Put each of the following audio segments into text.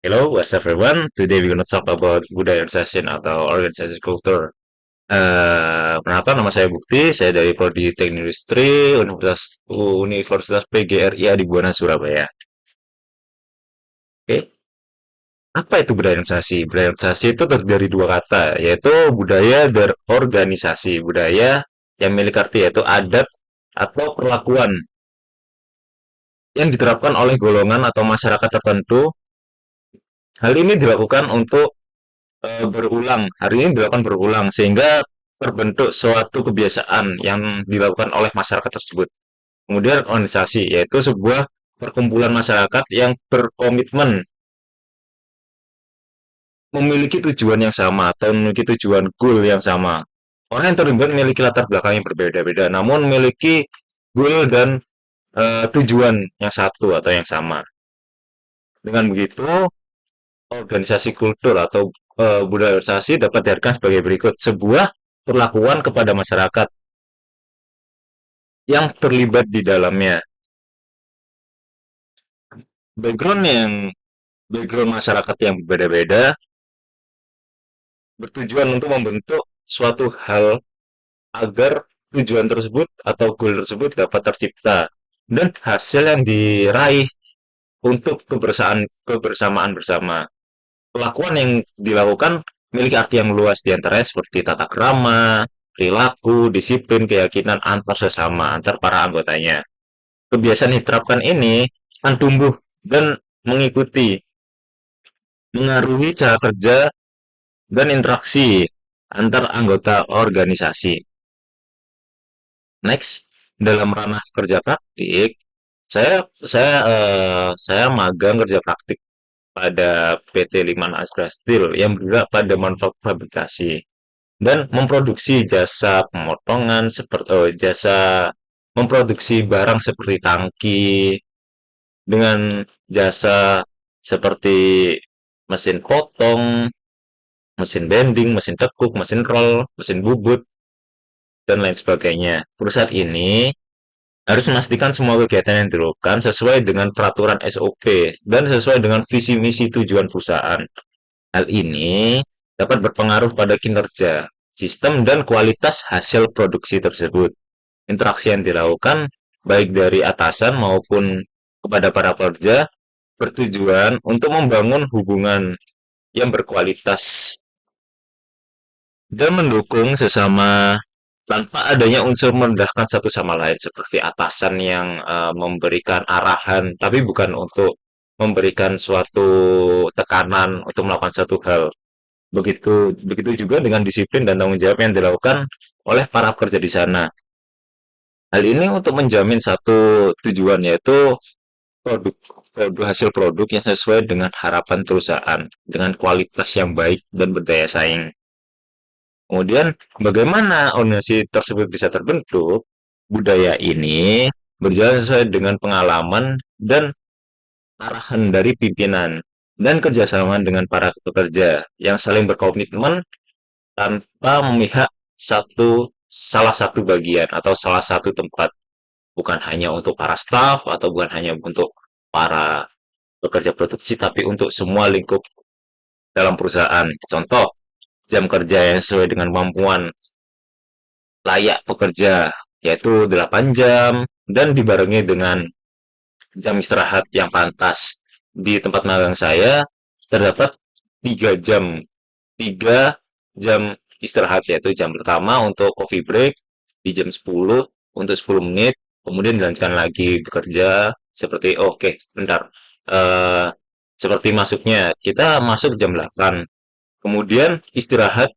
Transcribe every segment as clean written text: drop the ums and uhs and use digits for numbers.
Hello, what's up everyone? Today we're gonna talk about budaya organisasi atau organisasi kultur. Perkenalkan nama saya Bukti, saya dari Prodi Teknik Industri Universitas PGRI di Buana Surabaya. Oke, apa itu budaya organisasi? Budaya organisasi itu terdiri dari dua kata, yaitu budaya dan organisasi. Budaya yang milik arti yaitu adat atau perlakuan yang diterapkan oleh golongan atau masyarakat tertentu. Hal ini dilakukan untuk berulang. Hari ini dilakukan berulang sehingga terbentuk suatu kebiasaan yang dilakukan oleh masyarakat tersebut. Kemudian organisasi yaitu sebuah perkumpulan masyarakat yang berkomitmen memiliki tujuan yang sama atau memiliki tujuan goal yang sama. Orang yang terlibat memiliki latar belakang yang berbeda-beda, namun memiliki goal dan tujuan yang satu atau yang sama. Dengan begitu, organisasi kultur atau budaya organisasi dapat diartikan sebagai berikut: sebuah perlakuan kepada masyarakat yang terlibat di dalamnya. Background yang background masyarakat yang berbeda-beda bertujuan untuk membentuk suatu hal agar tujuan tersebut atau goal tersebut dapat tercipta dan hasil yang diraih untuk kebersamaan bersama. Pelakuan yang dilakukan memiliki arti yang luas diantaranya seperti tata krama, perilaku, disiplin, keyakinan antar sesama, antar para anggotanya. Kebiasaan yang diterapkan ini akan tumbuh dan mengikuti, mengaruhi cara kerja dan interaksi antar anggota organisasi. Next, dalam ranah kerja praktik, saya magang kerja praktik pada PT Liman Astra Steel yang bergerak pada manufaktur fabrikasi dan memproduksi jasa pemotongan seperti jasa memproduksi barang seperti tangki dengan jasa seperti mesin potong, mesin bending, mesin tekuk, mesin roll, mesin bubut, dan lain sebagainya. Perusahaan ini harus memastikan semua kegiatan yang dilakukan sesuai dengan peraturan SOP dan sesuai dengan visi misi tujuan perusahaan. Hal ini dapat berpengaruh pada kinerja, sistem, dan kualitas hasil produksi tersebut. Interaksi yang dilakukan baik dari atasan maupun kepada para pekerja bertujuan untuk membangun hubungan yang berkualitas dan mendukung sesama tanpa adanya unsur merendahkan satu sama lain seperti atasan yang memberikan arahan tapi bukan untuk memberikan suatu tekanan untuk melakukan satu hal. Begitu begitu juga dengan disiplin dan tanggung jawab yang dilakukan oleh para pekerja di sana. Hal ini untuk menjamin satu tujuan yaitu produk hasil produk yang sesuai dengan harapan perusahaan dengan kualitas yang baik dan berdaya saing. Kemudian, bagaimana organisasi tersebut bisa terbentuk? Budaya ini berjalan sesuai dengan pengalaman dan arahan dari pimpinan dan kerjasama dengan para pekerja yang saling berkomitmen tanpa memihak salah satu bagian atau salah satu tempat, bukan hanya untuk para staff atau bukan hanya untuk para pekerja produksi, tapi untuk semua lingkup dalam perusahaan. Contoh, jam kerja yang sesuai dengan kemampuan layak pekerja, yaitu 8 jam, dan dibarengi dengan jam istirahat yang pantas. Di tempat magang saya, terdapat 3 jam. 3 jam istirahat, yaitu jam pertama untuk coffee break, di jam 10 untuk 10 menit, kemudian dilanjutkan lagi bekerja, seperti, oke, bentar. Eh, Seperti masuknya, kita masuk jam 8, kemudian istirahat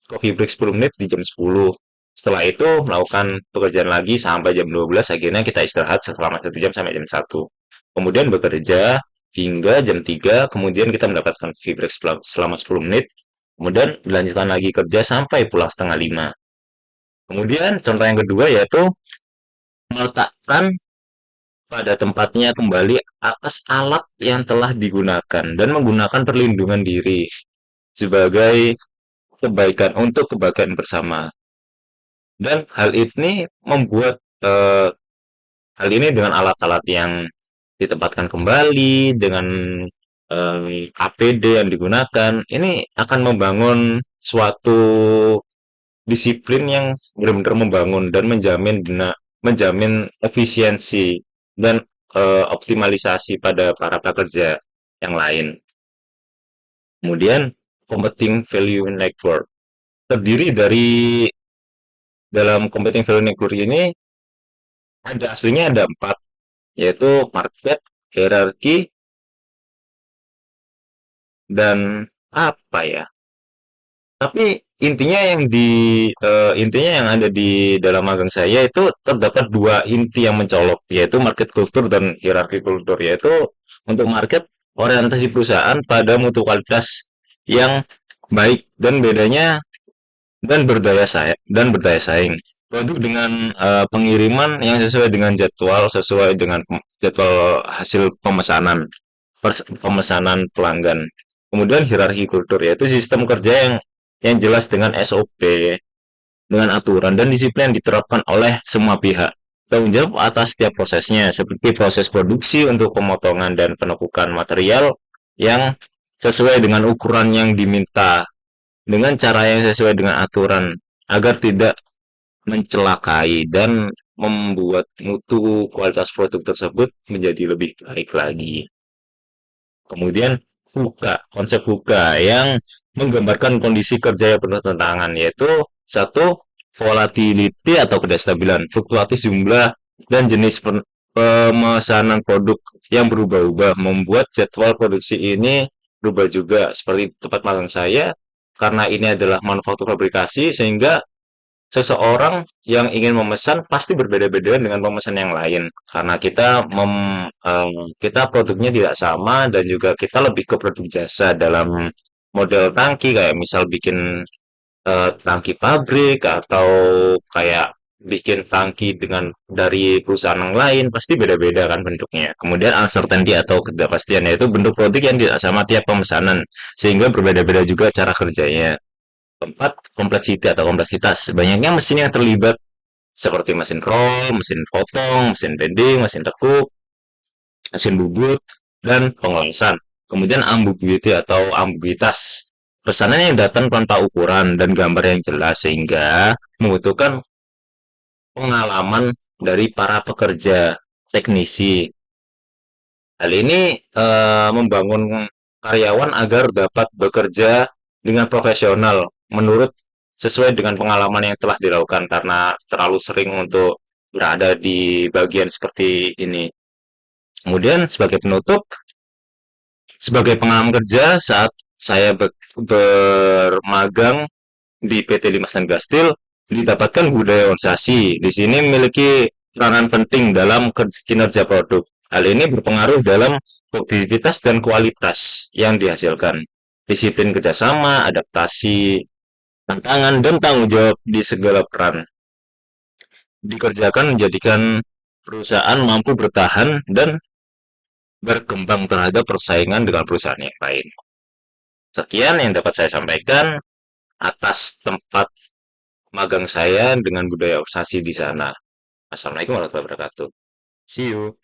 coffee break 10 menit di jam 10. Setelah itu melakukan pekerjaan lagi sampai jam 12, akhirnya kita istirahat selama 1 jam sampai jam 1. Kemudian bekerja hingga jam 3, kemudian kita mendapatkan coffee break selama 10 menit, kemudian dilanjutkan lagi kerja sampai pulang setengah 5. Kemudian contoh yang kedua yaitu meletakkan pada tempatnya kembali atas alat yang telah digunakan dan menggunakan perlindungan diri sebagai kebaikan bersama. Dan hal ini membuat eh, hal ini dengan alat-alat yang ditempatkan kembali dengan APD yang digunakan, ini akan membangun suatu disiplin yang benar-benar membangun dan menjamin efisiensi dan optimalisasi pada para pekerja yang lain. Kemudian, competing value network terdiri dari dalam competing value network ini ada empat, yaitu market, hierarki, dan apa ya? Tapi intinya yang ada di dalam magang saya itu terdapat dua inti yang mencolok, yaitu market culture dan hierarki culture, yaitu untuk market orientasi perusahaan pada mutu kualitas yang baik dan bedanya dan berdaya saing. Produk dengan pengiriman yang sesuai dengan jadwal hasil pemesanan pelanggan. Kemudian hierarki kultur, yaitu sistem kerja yang jelas dengan SOP, dengan aturan dan disiplin yang diterapkan oleh semua pihak. Tanggung jawab atas setiap prosesnya, seperti proses produksi untuk pemotongan dan penumpukan material yang sesuai dengan ukuran yang diminta, dengan cara yang sesuai dengan aturan, agar tidak mencelakai dan membuat mutu kualitas produk tersebut menjadi lebih baik lagi. Kemudian konsep VUCA yang menggambarkan kondisi kerja yang penuh tantangan, yaitu satu, volatility atau ketidakstabilan, fluktuatif jumlah dan jenis pemesanan produk yang berubah-ubah, membuat jadwal produksi ini berubah juga. Seperti tempat magang saya, karena ini adalah manufaktur fabrikasi, sehingga seseorang yang ingin memesan pasti berbeda-beda dengan pemesan yang lain karena kita produknya tidak sama dan juga kita lebih ke produk jasa dalam model tangki kayak misal bikin tangki pabrik atau kayak bikin tangki dari perusahaan yang lain pasti beda-beda kan bentuknya. Kemudian uncertainty atau ketidakpastian yaitu bentuk produk yang tidak sama tiap pemesanan sehingga berbeda-beda juga cara kerjanya. Keempat, kompleksitas. Banyaknya mesin yang terlibat seperti mesin roll, mesin potong, mesin bending, mesin tekuk, mesin bubut, dan pengolasan. Kemudian ambiguity atau ambiguitas. Pesanan yang datang tanpa ukuran dan gambar yang jelas sehingga membutuhkan pengalaman dari para pekerja teknisi. Hal ini membangun karyawan agar dapat bekerja dengan profesional menurut sesuai dengan pengalaman yang telah dilakukan karena terlalu sering untuk berada di bagian seperti ini. Kemudian sebagai penutup, sebagai pengalaman kerja saat saya bermagang di PT Limas dan Gastil, didapatkan budaya organisasi. Di sini memiliki peranan penting dalam kinerja produk. Hal ini berpengaruh dalam produktivitas dan kualitas yang dihasilkan. Disiplin kerjasama, adaptasi, tantangan, dan tanggung jawab di segala peran dikerjakan menjadikan perusahaan mampu bertahan dan berkembang terhadap persaingan dengan perusahaan yang lain. Sekian yang dapat saya sampaikan atas tempat magang saya dengan budaya organisasi di sana. Assalamualaikum warahmatullahi wabarakatuh. See you.